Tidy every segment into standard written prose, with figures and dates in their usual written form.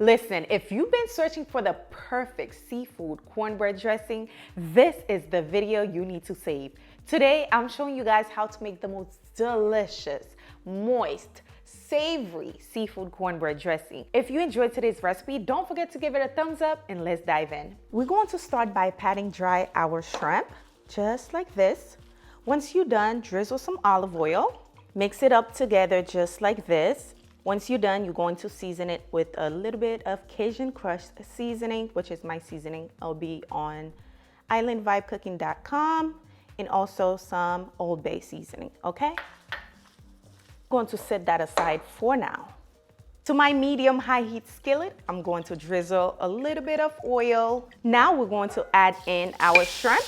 Listen, if you've been searching for the perfect seafood cornbread dressing, this is the video you need to save. Today, I'm showing you guys how to make the most delicious, moist, savory seafood cornbread dressing. If you enjoyed today's recipe, don't forget to give it a thumbs up and let's dive in. We're going to start by patting dry our shrimp, just like this. Once you're done, drizzle some olive oil. Mix it up together just like this. Once you're done, you're going to season it with a little bit of Cajun crushed seasoning, which is my seasoning. I'll be on islandvibecooking.com, and also some Old Bay seasoning, okay? I'm going to set that aside for now. To my medium high heat skillet, I'm going to drizzle a little bit of oil. Now we're going to add in our shrimp.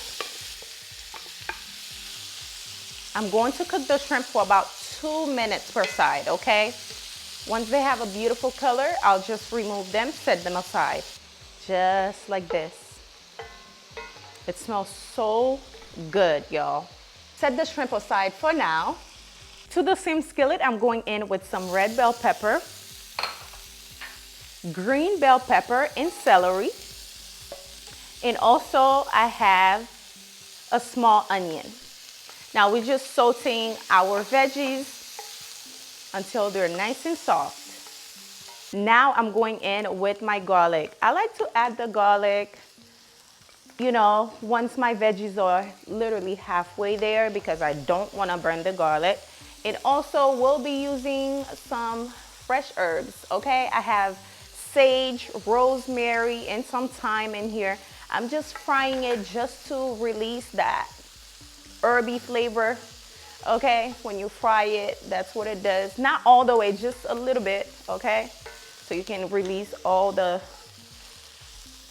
I'm going to cook the shrimp for about 2 minutes per side, okay? Once they have a beautiful color, I'll just remove them, set them aside, just like this. It smells so good, y'all. Set the shrimp aside for now. To the same skillet, I'm going in with some red bell pepper, green bell pepper, and celery. And also, I have a small onion. Now we're just sauteing our veggies until they're nice and soft. Now I'm going in with my garlic. I like to add the garlic, you know, once my veggies are literally halfway there because I don't want to burn the garlic. And also we'll be using some fresh herbs, okay? I have sage, rosemary, and some thyme in here. I'm just frying it just to release that herby flavor. Okay, when you fry it, that's what it does. Not all the way, just a little bit, okay? So you can release all the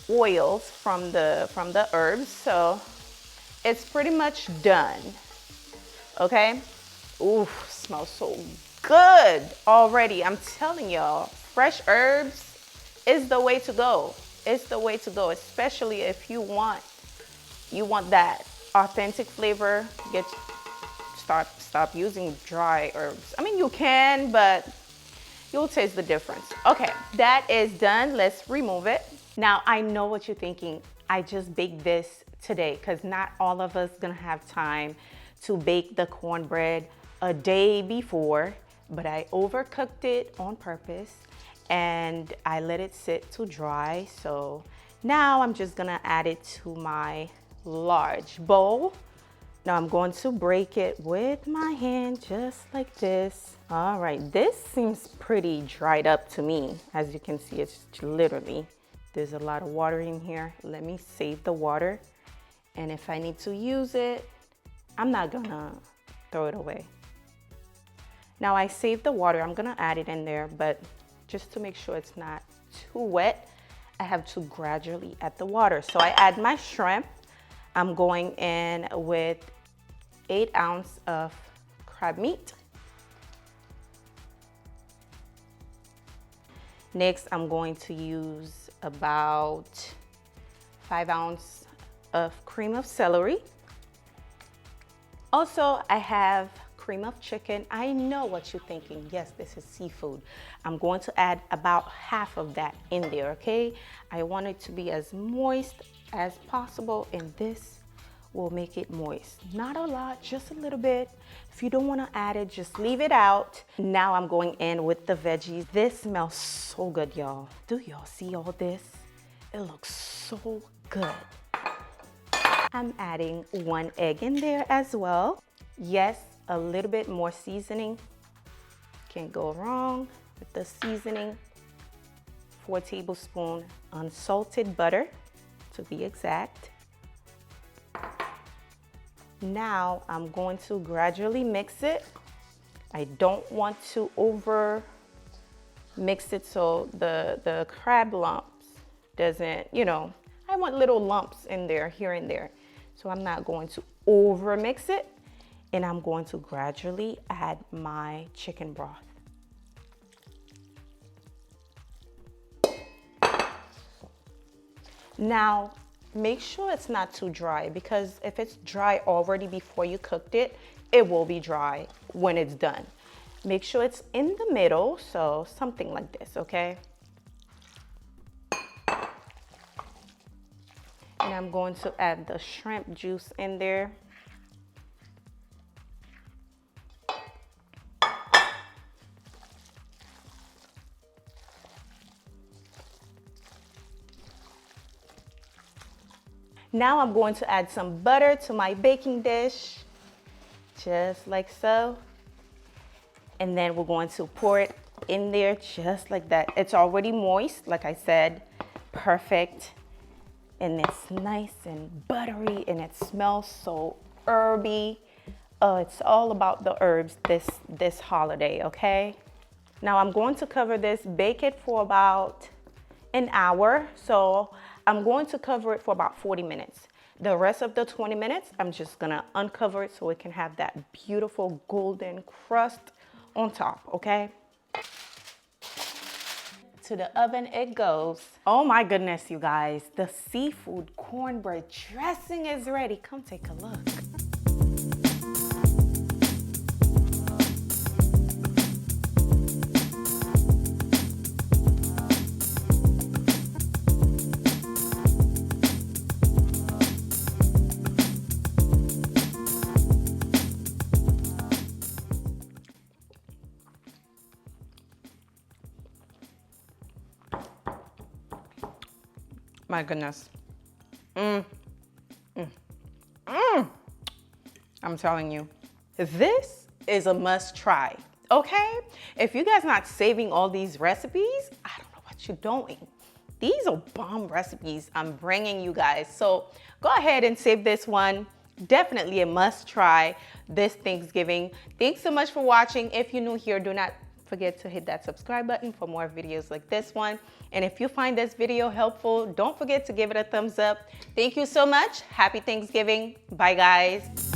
oils from the herbs. So it's pretty much done, okay? Ooh, smells so good already. I'm telling y'all, fresh herbs is the way to go. It's the way to go, especially if you want that authentic flavor. Stop using dry herbs. I mean, you can, but you'll taste the difference. Okay, that is done. Let's remove it. Now, I know what you're thinking. I just baked this today because not all of us gonna have time to bake the cornbread a day before, but I overcooked it on purpose and I let it sit to dry. So now I'm just gonna add it to my large bowl. Now I'm going to break it with my hand just like this. All right, this seems pretty dried up to me. As you can see, it's literally, there's a lot of water in here. Let me save the water. And if I need to use it, I'm not gonna throw it away. Now I saved the water, I'm gonna add it in there, but just to make sure it's not too wet, I have to gradually add the water. So I add my shrimp. I'm going in with 8 ounces of crab meat. Next, I'm going to use about 5 ounces of cream of celery. Also, I have cream of chicken. I know what you're thinking. Yes, this is seafood. I'm going to add about half of that in there, okay? I want it to be as moist as possible, and this will make it moist. Not a lot, just a little bit. If you don't want to add it, just leave it out. Now I'm going in with the veggies. This smells so good, y'all. Do y'all see all this? It looks so good. I'm adding 1 egg in there as well. Yes, a little bit more seasoning. Can't go wrong with the seasoning. 4 tablespoons unsalted butter, to be exact. Now I'm going to gradually mix it. I don't want to over mix it so the crab lumps doesn't, you know, I want little lumps in there, here and there. So I'm not going to over mix it, and I'm going to gradually add my chicken broth. Now, make sure it's not too dry, because if it's dry already before you cooked it, it will be dry when it's done. Make sure it's in the middle, so something like this, okay? And I'm going to add the shrimp juice in there. Now I'm going to add some butter to my baking dish, just like so. And then we're going to pour it in there just like that. It's already moist, like I said, perfect. And it's nice and buttery and it smells so herby. Oh, it's all about the herbs this holiday, okay? Now I'm going to cover this, bake it for about an hour. So I'm going to cover it for about 40 minutes. The rest of the 20 minutes, I'm just gonna uncover it so it can have that beautiful golden crust on top, okay? To the oven it goes. Oh my goodness, you guys, the seafood cornbread dressing is ready. Come take a look. My goodness. I'm telling you, this is a must try, okay? If you guys not saving all these recipes, I don't know what you're doing. These are bomb recipes I'm bringing you guys. So go ahead and save this one. Definitely a must try this Thanksgiving. Thanks so much for watching. If you're new here, do not forget to hit that subscribe button for more videos like this one. And if you find this video helpful, don't forget to give it a thumbs up. Thank you so much. Happy Thanksgiving. Bye, guys.